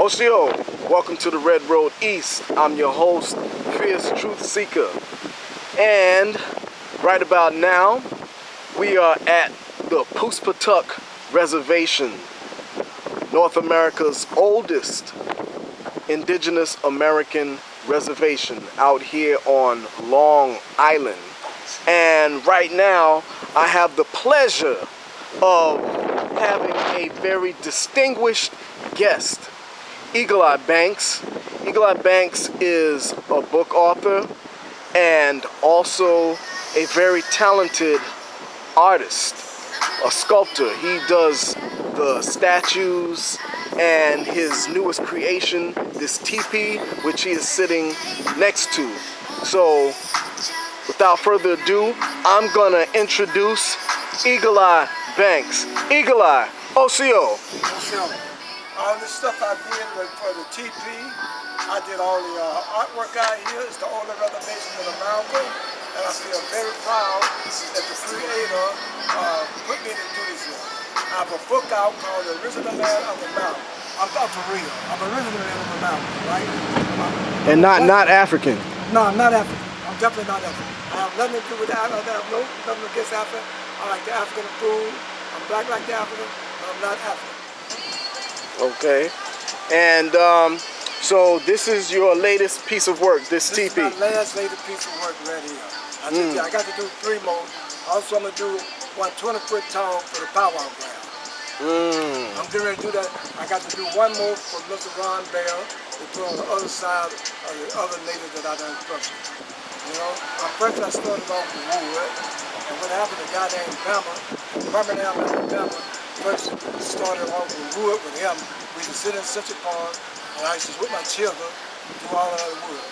OCO, welcome to the Red Road East. I'm your host, Feerce Truth-Seeker. And right about now, we are at the Poosepatuck Reservation, North America's oldest indigenous American reservation out here on Long Island. And right now, I have the pleasure of having a very distinguished guest, Eagle-Eye Banks. Eagle-Eye Banks is a book author and also a very talented artist, a sculptor. He does the statues and his newest creation, this teepee, which he is sitting next to. So, without further ado, I'm gonna introduce Eagle-Eye Banks. Eagle-Eye, OCO. All the stuff I did for the TP, I did all the artwork out here. It's the only reservation in America, and I feel very proud that the creator put me to do this here. I have a book out called The Original Man of the Mountain. I'm for real. I'm original man of the mountain, right? And not African. No, I'm not African. I'm definitely not African. I have nothing to do with Africa. I have nothing against Africa. I like the African food. I'm black like the African, but I'm not African. Okay. And so this is your latest piece of work, this teepee. This is my latest piece of work right here. I got to do 3 more. Also, I'm going to do one 20-foot tall for the powwow ground. I'm getting ready to do that. I got to do 1 more for Mr. Ron Bell to put on the other side of the other natives that I done structured. You know, first I started off with wood, and what happened, a guy named Birmingham, Alabama, first started off with wood with him. We used to sit in Central Park, and I used to with my children do all of the wood.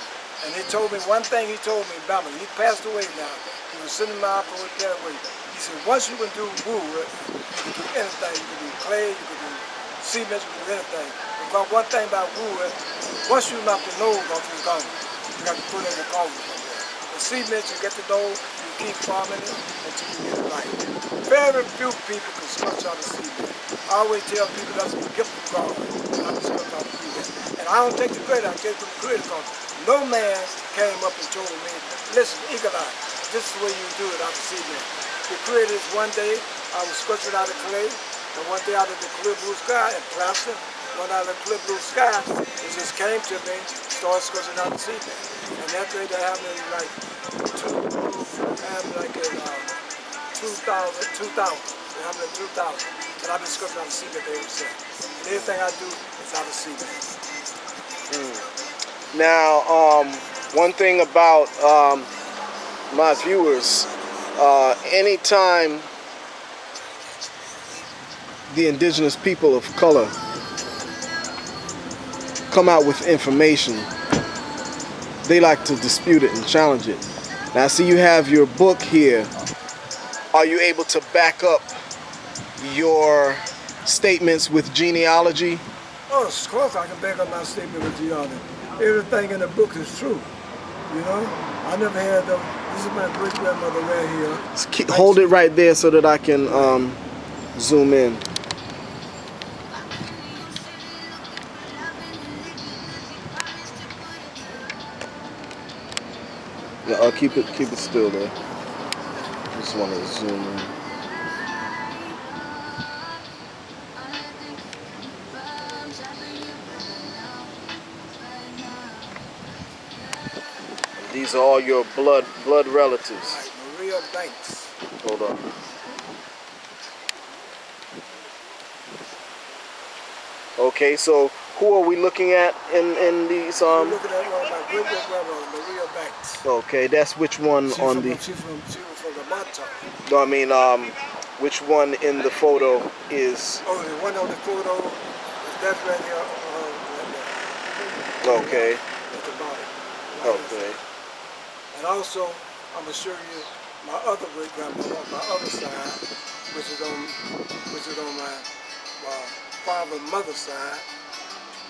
And he told me one thing. He told me, Bama, he passed away now. He was sitting in my office that way. He said, once you can do wood, you can do anything. You can do clay, you can do cement, you can do anything. Because one thing about wood, once you knock the nose off, it's gone. You got to put it in the coffin somewhere. The cement, you get the nose, you keep farming it until you get it right. Very few people can sculpt out of cement. I always tell people that's a gift from God. I can sculpt out of cement. And I don't take the credit, I take the credit because no man came up and told me, listen, Eagle-Eye, this is the way you do it out of cement. He created this one day, I was sculpted out of clay, and one day out of the clear blue sky and plaster, one out of the clear blue sky, it just came to me, started sculpting out of cement. And that day that happened in like 2000. It happened in 2000. And I've been sculpting out of cement ever since. And everything I do is out of cement. Now, one thing about my viewers, anytime the indigenous people of color come out with information, they like to dispute it and challenge it. Now, I see you have your book here. Are you able to back up your statements with genealogy? Oh, of course I can back up my statement with genealogy. Everything in the book is true. You know, I never had them. This is my great grandmother right here. Hold it right there so that I can zoom in. Yeah, keep it still there. Just want to zoom in. These are all your blood relatives. Right, Maria Banks. Hold on. Okay, so who are we looking at in these? We're looking at one of my great grandmother, Maria Banks. Okay, that's which one She on was the? from the Mata. No, I mean which one in the photo is? Oh, the one on the photo is that right here. Right there. Okay. At the bottom. Okay. And also, I'm gonna show you my other great grandmother on my other side, which is on my father's mother's side.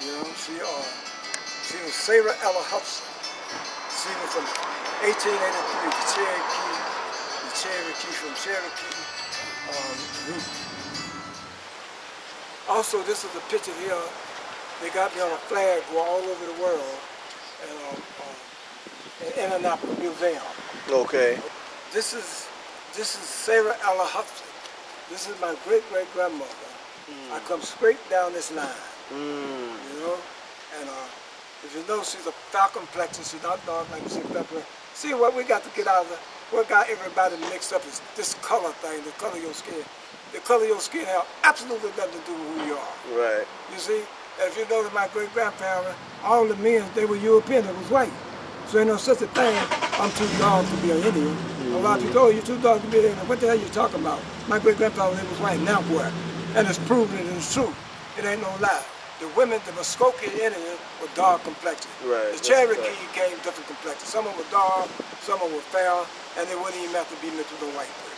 You know, she was Sarah Ella Hudson. She was from 1883, from Cherokee root. Also, this is a picture here They got me on a flag all over the world in Indianapolis Museum. Okay. This is Sarah Ella Huxley. This is my great-great-grandmother. I come straight down this line, you know, and if you know, she's a foul complexion. She's not dark like you see Pepper. See what we got to get out of it. What got everybody mixed up is this color thing, the color of your skin. The color of your skin has absolutely nothing to do with who you are. Right. You see, if you notice my great-grandparents, all the men, they were European, they was white. So ain't no such a thing, I'm too dark to be an Indian. A lot of people, oh, you're too dark to be an Indian. What the hell are you talking about? My great-grandfather, he was white, now what? And it's proven and it's true. It ain't no lie. The women, the Muskoka Indians were dark complexion. Right. The Cherokee came different complexion. Some of them were dark, some of them were fair, and they wouldn't even have to be mixed with a white person.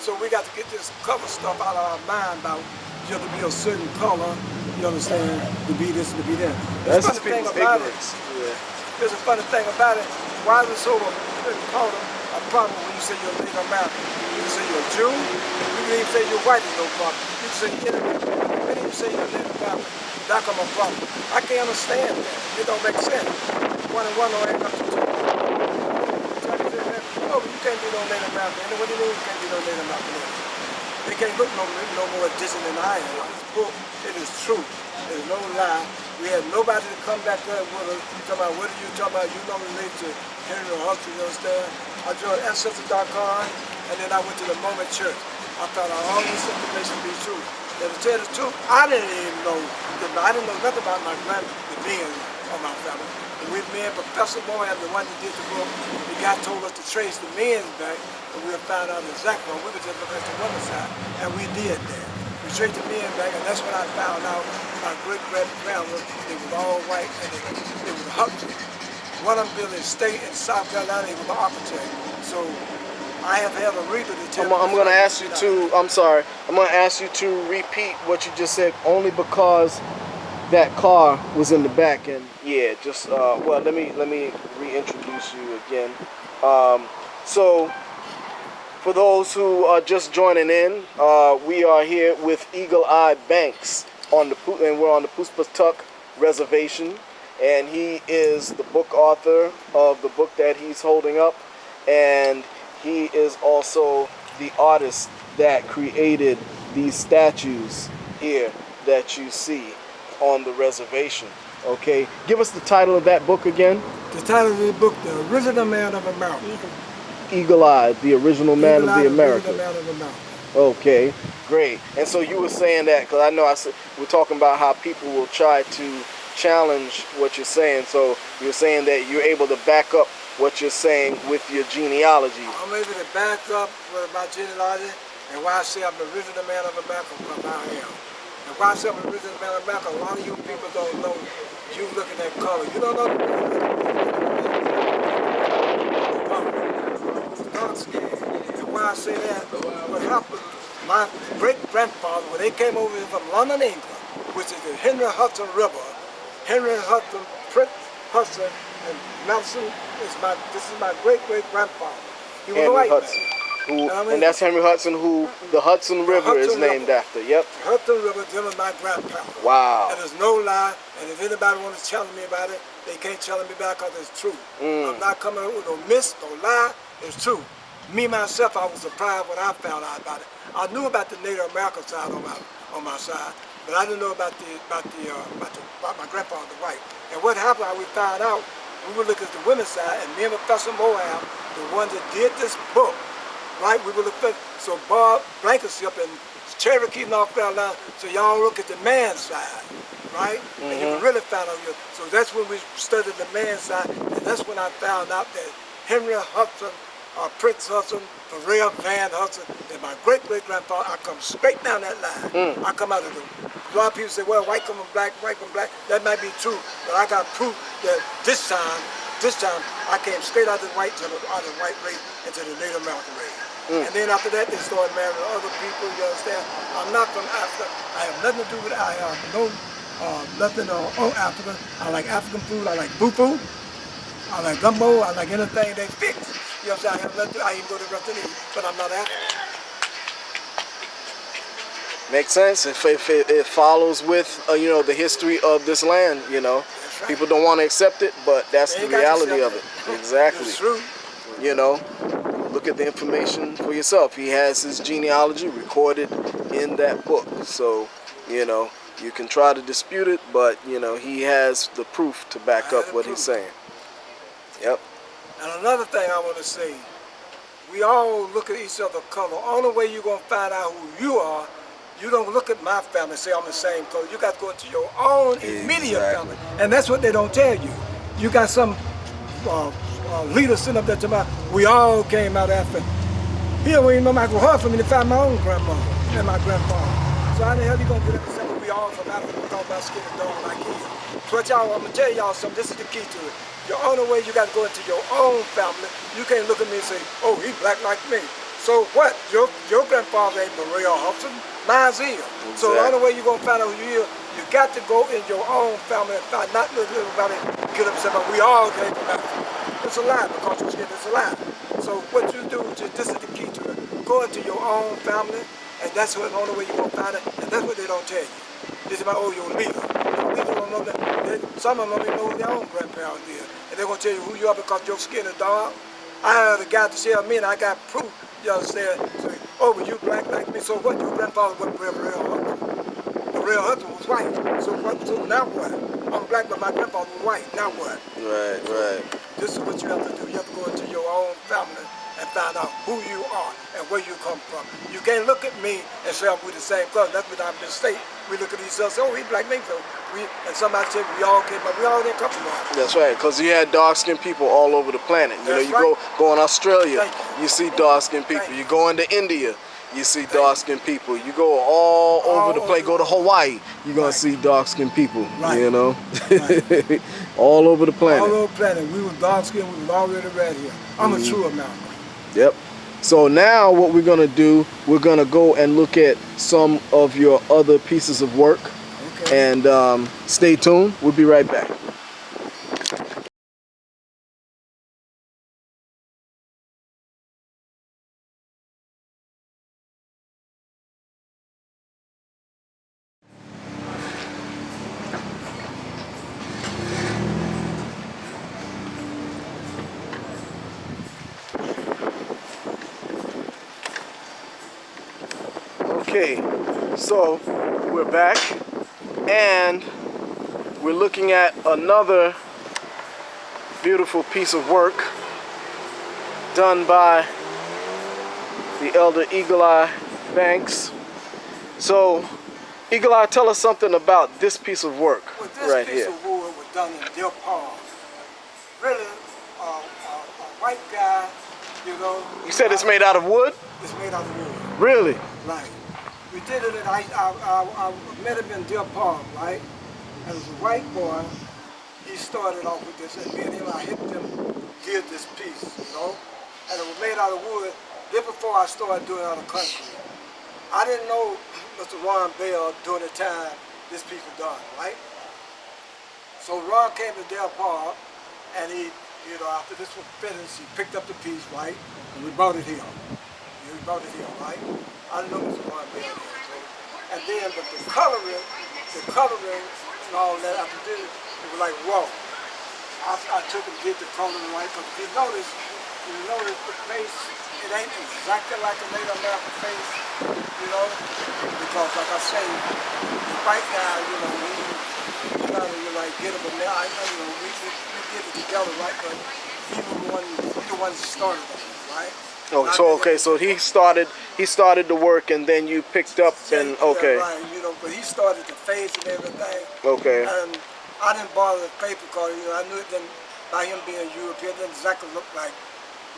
So we got to get this color stuff out of our mind about you have to be a certain color, you understand, to be this and to be that. That's just people's ignorance. There's a funny thing about it. Why is it so called a problem when you say you're a Native American? You can say you're a Jew, you can even say you're white, is no problem. You can say you're Indian, and you say you're a Native American. That come a problem. I can't understand that. It don't make sense. One and one don't add up to two. Oh, you can't be no Native American. And what do you mean you can't be no Native American? They can't look no more distant than I am. This book, it is true. There's no lie. We had nobody to come back there with us. Talking about, what are you talking about? You don't relate to Henry Huxley, you understand? I joined ancestry.com, and then I went to the Moment Church. I found out all this information to be true. And to tell the truth, I didn't even know. I didn't know nothing about the men of my family. And we, me and Professor Moore, the one that did the book, the guy told us to trace the men back, and we'll find out exactly what we were just looking at the women's side. And we did that. We traced the men back, and that's when I found out my great-grandmother, they was all white, and they was Huxley. One of them built a state in South Carolina, he was an architect. So I have had a reader to tell me. I'm going to ask you to, I'm sorry, I'm going to ask you to repeat what you just said, only because that car was in the back. And yeah, just, well, let me reintroduce you again. So, for those who are just joining in, we are here with Eagle Eye Banks, and we're on the Poosepatuck Reservation. And he is the book author of the book that he's holding up. And he is also the artist that created these statues here that you see on the reservation. Okay, give us the title of that book again. The title of the book, The Original Man of America. Eagle Eye, the original man of the America. Original Man of America. Okay, great. And so you were saying that, because I know we're talking about how people will try to challenge what you're saying. So you're saying that you're able to back up what you're saying with your genealogy. I'm able to back up with my genealogy, and why I say I'm the original man of America, because I am. And why I say I'm the original man of America, a lot of you people don't know. You look at that color. You don't know the dark skin. And why I say that, what happened, my great-grandfather, when they came over from London, England, which is the Henry Hudson River, Henry Hudson, Prince Hudson, and Nelson this is my great-great-grandfather. He was a white man. And that's Henry Hudson, who the Hudson River is named after. Yep. Hudson River, them is my grandpa. Wow. And there's no lie, and if anybody wants to challenge me about it, they can't challenge me about it because it's true. I'm not coming up with no myth, no lie, it's true. Me, myself, I was surprised when I found out about it. I knew about the Native American side on my side, but I didn't know about my grandfather, the white. And what happened, we found out, we would look at the women's side, and me and Professor Moab, the one that did this book, right? We would look at, so Bob Blankenship in Cherokee, North Carolina, so y'all look at the man's side, right? And you can really find out, so that's when we studied the man's side, and that's when I found out that Henry Hudson, Prince Hudson, Pharrell Van Hudson, and my great-great-grandfather, I come straight down that line. I come out of the, a lot of people say, well, white come from black, white come black. That might be true, but I got proof that this time, I came straight out of the white race into the Native American race. And then after that, they started marrying other people, you understand? I'm not from Africa. I have nothing to do with it. I have nothing on Africa. I like African food. I like fufu. I like gumbo. I like anything they fix. You know what I'm saying? I have nothing to do. I even go to the restaurant, but I'm not African. Makes sense. If it follows with you know, the history of this land, you know, Right. people don't want to accept it, but that's the reality of it. Exactly. It's true. You know, look at the information for yourself. He has his genealogy recorded in that book, so you know you can try to dispute it, but you know he has the proof to back up what he's saying. Yep. And another thing I want to say, we all look at each other color. Only way you're going to find out who you are, you don't look at my family and say I'm the same color. You got to go into your own immediate family. And that's what they don't tell you. You got some leader sitting up there talking about, we all came out after. He don't even know Michael hard for me to find my own grandmother and my grandfather. So how the hell you going to get up and say, well, we all from Africa because my skin is dark like his? So what y'all, I'm going to tell y'all something, this is the key to it. The only way you got to go into your own family, you can't look at me and say, oh, he black like me. So what? Your grandfather ain't Maria Hudson, mine's is. Exactly. So the only way you're going to find out who you is, you got to go in your own family and find, not let everybody get up and say, but we all came from Africa. It's a lie, because your skin is a lie. So what you do, this is the key to it. Go into your own family, and that's the only way you're going to find it, and that's what they don't tell you. This is about, oh, your leader. People don't know that. Some of them don't even know who their own grandparents is. And they're going to tell you who you are because your skin is dark. I had a guy to tell me, and I got proof, you understand? So, oh, but you black like me, so what? Your grandfather wasn't real Hudson. The real Hudson was white. So now what? I'm black, but my grandfather was white. Now what? Right, right. This is what you have to do. You have to go into your own family and find out who you are and where you come from. You can't look at me and say, we're the same color. That's what I've been stating. We look at each other and say, oh, he black me. So and somebody said we all came, but we all didn't come from Africa. That's right, because you had dark-skinned people all over the planet. You know, you go in Australia, you see dark-skinned people. You go into India, you see dark-skinned people. You go all over the place. Go to Hawaii, you're going to see dark-skinned people, you know? All over the planet. All over the planet. We were dark-skinned, we were already right here. I'm a true American. Yep. So now what we're going to do, we're going to go and look at some of your other pieces of work. Okay. And stay tuned. We'll be right back. Okay, so we're back and we're looking at another beautiful piece of work done by the elder Eagle Eye Banks. So, Eagle Eye, tell us something about this piece of work right here. This piece of wood was done in Deer Park. Really, a white guy, you know. You said it's made out of wood? It's made out of wood. Really? Right. We did it, I met him in Deer Park, right? And it was a white boy. He started off with this, and me and him, I helped him did this piece, you know? And it was made out of wood. Then before I started doing it out of concrete. I didn't know Mr. Ron Bell during the time this piece was done, right? So Ron came to Deer Park, and he, you know, after this was finished, he picked up the piece, right? And we brought it here. We brought it here, right? I didn't know Mr. Ron Bell. So, and then, but the coloring and all that, after this, it was like raw. I took and did the coloring right, because if you notice the face, it ain't exactly like a Native American face, you know, because like I say, the white guy, you know, we try to like get him, but now I know, you know, we did it together, right? But he the one that started it, right? Oh, so okay, so he started the work, and then you picked up, and okay. Yeah, right, you know, but he started the face and everything. Okay. And I didn't bother the face because, you know, I knew it didn't, by him being European, it didn't exactly look like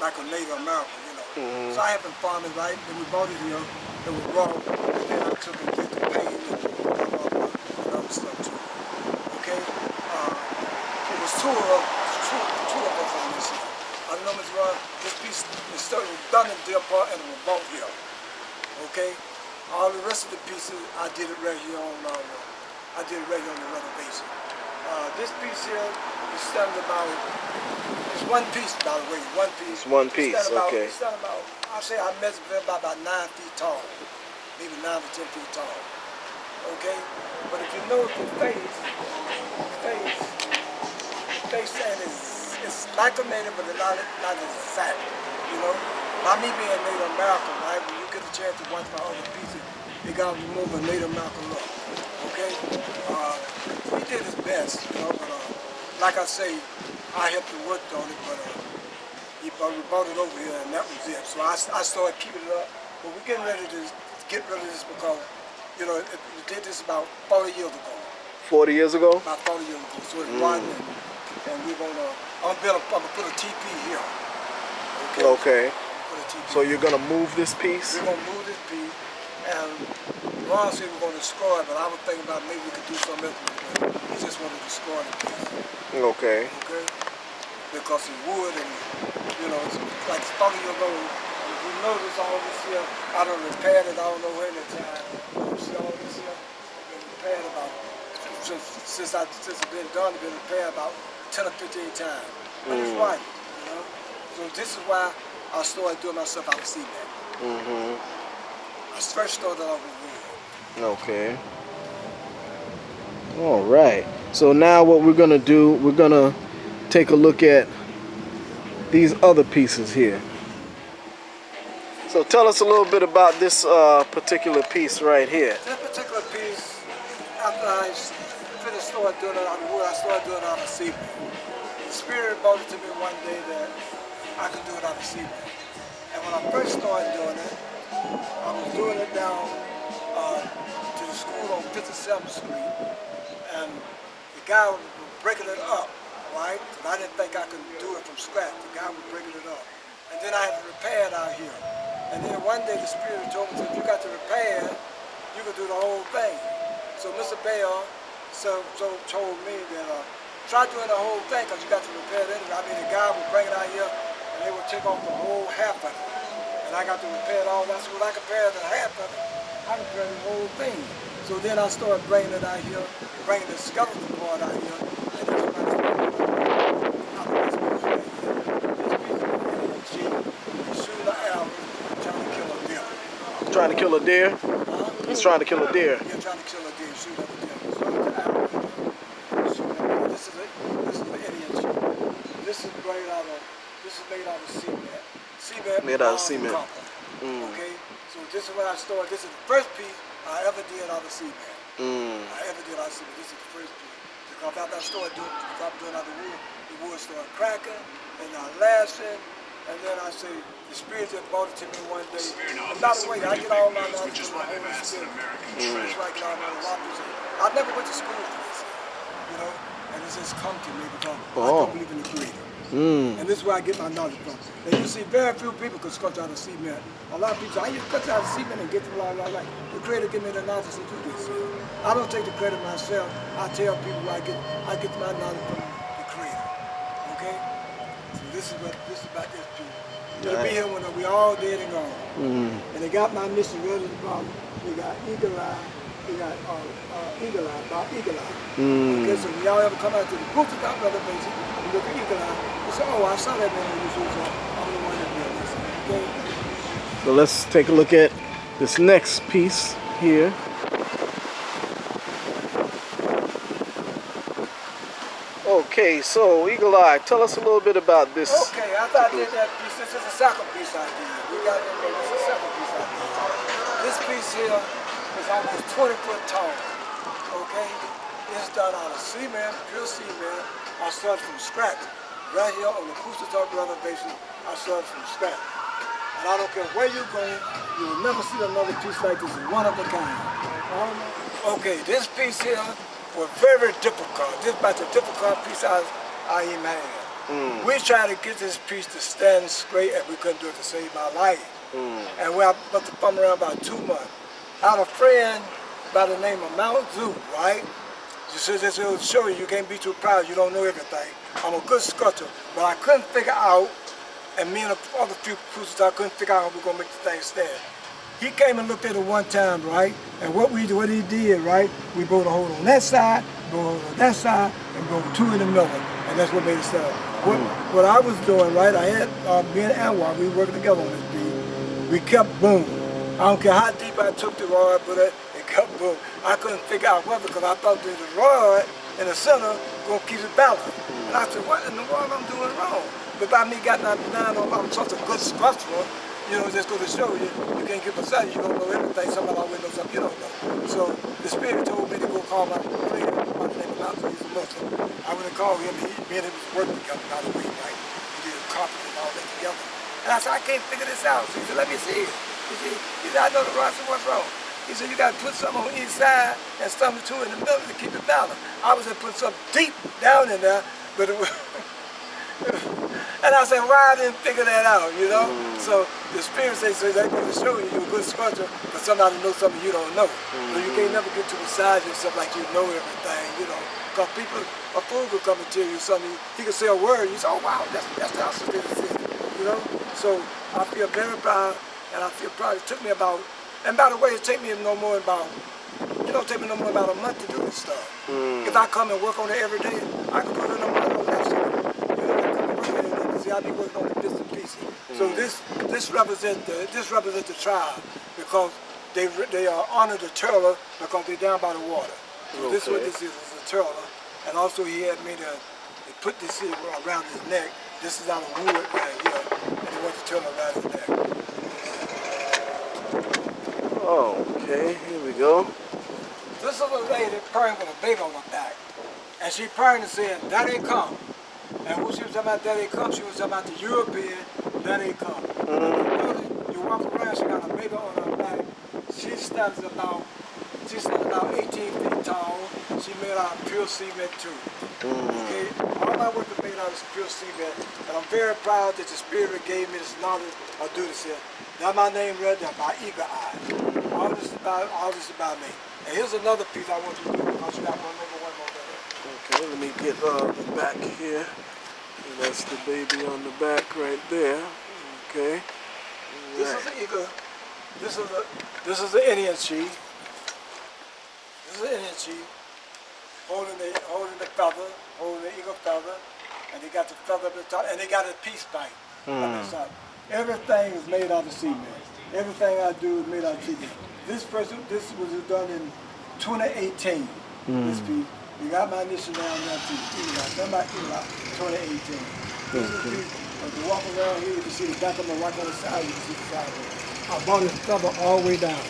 a Native American, you know. So I had been farming, right? Then we bought it here. It was raw. And then I took and did the paint and other stuff too. Okay. It was two of us on this here. I know Mr. Ron, this piece was done in Deer Park and it was bought here. Okay. All the rest of the pieces I did it right here on the reservation. This piece here is standing about. It's one piece, by the way. One piece. It's one piece. Okay. It's about. I say I measured it about 9 feet tall. maybe 9 to 10 feet tall. Okay? But if you notice the face saying it's like a native, but it's not exact. You know? By me being Native American, right? When you get a chance to watch my other pieces, they got to remove a Native American look. Okay? He did his best, you know, but like I say, I helped him work on it, but we brought it over here and that was it. So I started keeping it up. But we're getting ready to get rid of this because, you know, we did this about 40 years ago. 40 years ago? About 40 years ago. So it's rotten, and we're gonna, I'm gonna put a TP here. Okay. Put a TP. So you're gonna move this piece? We're gonna move this piece, and Ron said we're gonna destroy it, but I was thinking about maybe we could do something else with it. He just wanted to destroy the piece. Okay. Okay? Because it's wood and, you know, it's like 40 years old. If you notice all this here, I done repaired it, I don't know when the time. You see all this here? It's been repaired about, since it's been done, it's been repaired about 10 or 15 times. But it's right, you know? So this is why I started doing myself out of cement. I first started off with wood. Okay. All right. So now what we're gonna do, we're gonna take a look at these other pieces here. So tell us a little bit about this particular piece right here. This particular piece, after I finished started doing it out of wood, I started doing it out of cement. The spirit brought it to me one day that I could do it out of cement. And when I first started doing it, I was doing it down to the school on 57th Street, and the guy was breaking it up, right? And I didn't think I could do it from scratch. The guy was breaking it up. And then I had to repair it out here. And then one day the spirit told me, if you got to repair, you can do the whole thing. So Mr. Bell told me that try doing the whole thing because you got to repair it anyway. I mean, the guy would bring it out here and they would take off the whole half of it. And I got to repair it all. That's what I compared the half of it. I repaired the whole thing. So then I started bringing it out here, bringing the skeleton part out here. And that's when I started out of this piece right here. This piece is shooting the arrow, trying to kill a deer. Trying to kill a deer? He's trying to kill a deer. Yeah, trying to kill a deer, shoot at a deer. So the arrow, shoot at a deer. This is an Indian shoot. This is made out of cement. Cement made out of cement. Okay, so this is what I started. This is the first piece I ever did out of cement. I ever did out of cement. This is the first piece. Because after I started doing out of wood, the wood started cracking and lashing. And then I say, the spirit just brought it to me one day. And by the way, I get all my knowledge from the Holy Spirit. It's like a lot of people. I never went to school for this, you know, and it's just come to me because I don't believe in the Creator. And this is where I get my knowledge from. And you see, very few people can sculpture out of cement. A lot of people say, I used to sculpture out of cement and get to like. The Creator give me the knowledge to do this. I don't take the credit myself. I tell people I get my knowledge from the Creator. Okay? So this is about this people. They'll be here when we all dead and gone. And they got my mission right at the bottom. We got Eagle Eye. We got Eagle Eye, about Eagle Eye. Okay, so when y'all ever come out to the Poosepatuck Reservation, you look at Eagle Eye, you say, oh, I saw that man on YouTube, so I'm the one that did this. Okay? So let's take a look at this next piece here. Okay, so Eagle Eye, tell us a little bit about this. Okay, after I did that piece, this is a second piece I did. We got it, this is a second piece I did. This piece here is almost 20 foot tall. Okay? It's done out of cement, pure cement. I started from scratch. Right here on the Poosepatuck Reservation, I started from scratch. And I don't care where you go, you will never see another piece like this. It's one of a kind. Okay, this piece here was very difficult. This is about the difficult piece I even had. We tried to get this piece to stand straight and we couldn't do it to save my life. And we must have bum around about 2 months. I had a friend by the name of Mount Zoo, right? You said this will show you can't be too proud, you don't know everything. I'm a good sculptor, but I couldn't figure out, and me and the other few producers, I couldn't figure out how we were gonna make the thing stand. He came and looked at it one time, right? And what he did, right? We broke a hole on that side, broke a hole on that side, and broke 2 in the middle. And that's what made it stand. What I was doing, right? I had me and Anwar, we were working together on this beat. We kept boom, I don't care how deep I took the rod, but it kept moving. I couldn't figure out what, because I thought that the rod in the center gonna keep it balanced. And I said, what in the world I'm doing wrong? But by me getting out down on, I'm such a good sculptor, you know, just go to show you, you can't get beside you, you don't know everything, somebody always knows something you don't know. So the spirit told me to go call my friend by the name of Malcolm, he's a Muslim. I went and called him, me and him was working together, by the way, right? We did carpet and all that together. And I said, I can't figure this out. So he said, let me see it. He said, I know the rod. I said, what's wrong? He said, you got to put something on each side and something two in the middle to keep it balanced. I was going to put something deep down in there, but it was... And I said, why I didn't figure that out, you know? So the spirit says, so that goes to show you you're a good sculptor, but somebody knows something you don't know. So you can't never get to beside yourself like you know everything, you know? Because people, a fool could come and tell you something, he could say a word, you say, oh wow, that's how spirit is, you know? So I feel very proud, and I feel proud. It took me about, and by the way, it take me no more about, it don't take me no more about a month to do this stuff. If I come and work on it every day, I can put it in a month or less. See, I be working on the bits and pieces. So this represents the tribe, because they honor the turtle because they're down by the water. So this is what this is a turtle. And also he had me to put this here around his neck. This is out of wood right here, and he wants the turtle around his neck. Okay, here we go. This is a lady praying with a baby on her back, and she praying and saying, "Daddy come." And when she was talking about Daddy come, she was talking about the European Daddy come. You walk around, she got a baby on her back. She stands about 18 feet tall. She made out of pure cement too. Okay, all my work is made out of pure cement, and I'm very proud that the Spirit gave me this knowledge of doing this here. That's my name right there, by Eagle Eye. All this about me. And here's another piece I want you to do, because you got one more there. Okay, let me get the back here. That's the baby on the back right there. Okay. This is the eagle. This is the Indian chief. This is the Indian chief holding the feather, holding the eagle feather, and they got the feather up the top, and they got a peace pipe on the side. Everything is made out of cement. Everything I do is made out of cement. This was done in 2018. This piece. You got my initial down there too. That's my 2018. This is the piece. If you walk around here, you can see the back of my rock on the side, you can see the side. I brought this feather all the way down.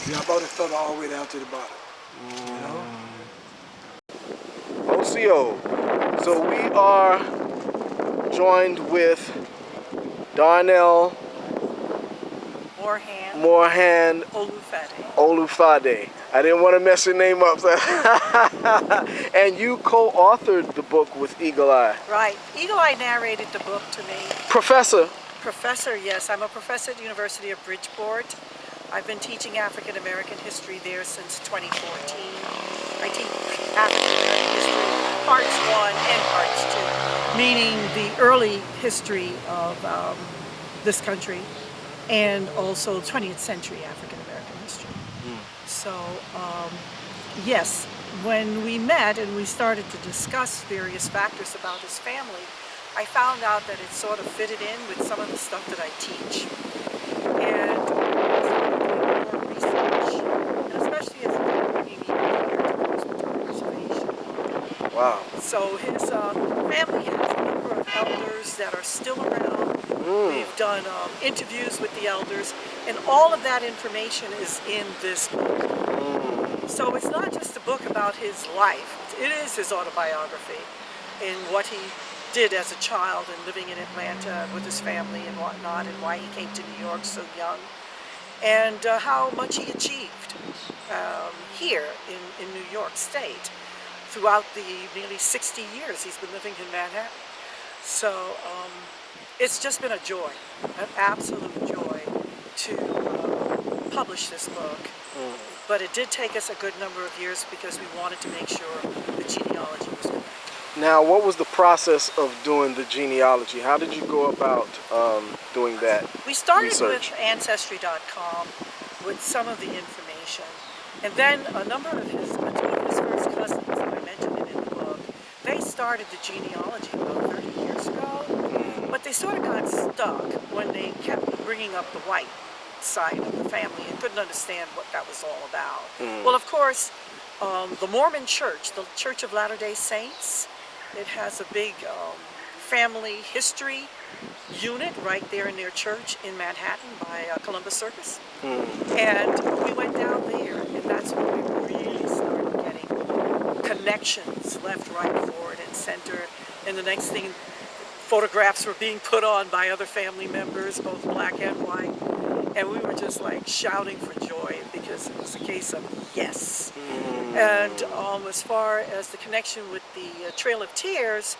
See, I brought this feather all the way down to the bottom. You know? OCO. So we are joined with Donell Olufade. I didn't want to mess your name up. And you co-authored the book with Eagle Eye. Right. Eagle Eye narrated the book to me. Professor? Professor, yes. I'm a professor at the University of Bridgeport. I've been teaching African American history there since 2014. I teach African American history, parts 1 and parts 2, meaning the early history of this country, and also 20th century African American history. So, yes, when we met and we started to discuss various factors about his family, I found out that it sort of fitted in with some of the stuff that I teach. And more research, and especially as I'm bringing here to Poosepatuck Reservation. Wow. So his family has a number of elders that are still around. We've done interviews with the elders, and all of that information is in this book. So it's not just a book about his life, it is his autobiography and what he did as a child and living in Atlanta with his family and whatnot, and why he came to New York so young, and how much he achieved here in New York State throughout the nearly 60 years he's been living in Manhattan. So it's just been a joy, an absolute joy to publish this book. But it did take us a good number of years because we wanted to make sure the genealogy was correct. Now, what was the process of doing the genealogy? How did you go about doing that? We started research? with ancestry.com with some of the information. And then two of his first cousins that I mentioned in the book, they started the genealogy about 30 years ago. But they sort of got stuck when they kept bringing up the white side of the family and couldn't understand what that was all about. Well, of course, the Mormon Church, the Church of Latter-day Saints, it has a big family history unit right there in their church in Manhattan by Columbus Circus. And we went down there, and that's when we really started getting connections left, right, forward, and center. And the next thing, photographs were being put on by other family members, both black and white. And we were just like shouting for joy because it was a case of yes. And as far as the connection with the Trail of Tears,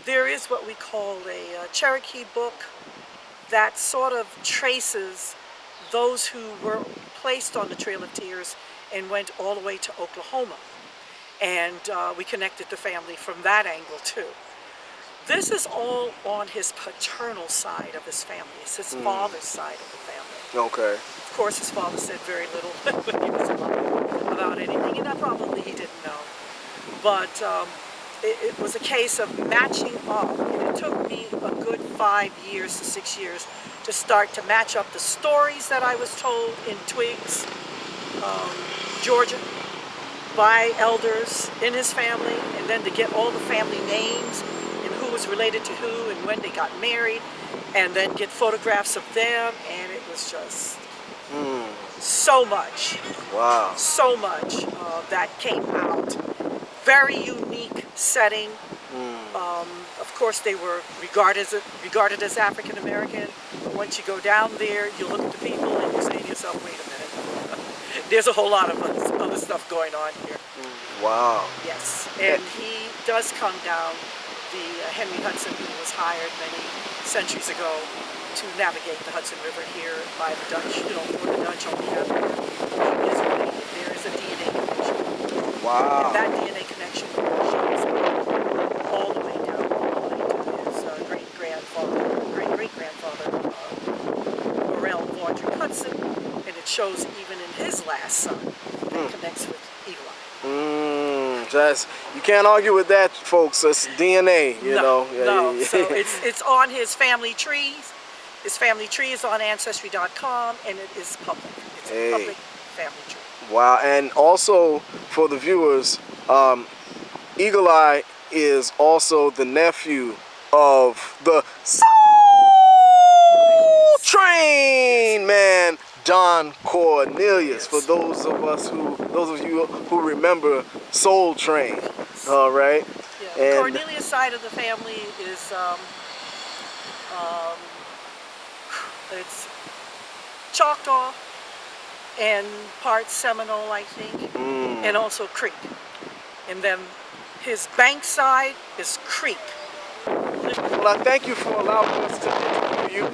there is what we call a Cherokee book that sort of traces those who were placed on the Trail of Tears and went all the way to Oklahoma. And we connected the family from that angle too. This is all on his paternal side of his family. It's his father's side of the family. Okay. Of course, his father said very little when he was alive about anything, and probably he didn't know. But it was a case of matching up, and it took me a good 5 years to 6 years to start to match up the stories that I was told in Twiggs, Georgia, by elders in his family, and then to get all the family names and who was related to who and when they got married, and then get photographs of them, and it was just so much. Wow. So much that came out. Very unique setting. Of course, they were regarded as African American. But once you go down there, you look at the people and you say to yourself, wait a minute. There's a whole lot of other stuff going on here. Wow. Yes, and he does come down the Henry Hudson, who was hired many centuries ago to navigate the Hudson River here by the Dutch, for the Dutch on behalf of them. He is related. There is a DNA connection. Wow. And that DNA connection shows all the way down to his great-great-grandfather, Morrell Vaughn Hudson, and it shows even in his last son that connects with Eagle Eye. You can't argue with that, folks. It's DNA, you know. No, so it's on his family trees. His family tree is on ancestry.com, and it is public. It's a public family tree. Wow, and also for the viewers, Eagle Eye is also the nephew of the Soul Train man, Don Cornelius. For those of you who remember Soul Train, all right. Yeah. And Cornelius' side of the family is it's Choctaw and part Seminole, I think, and also Creek. And then his bank side is Creek. well, I thank you for allowing us to interview you.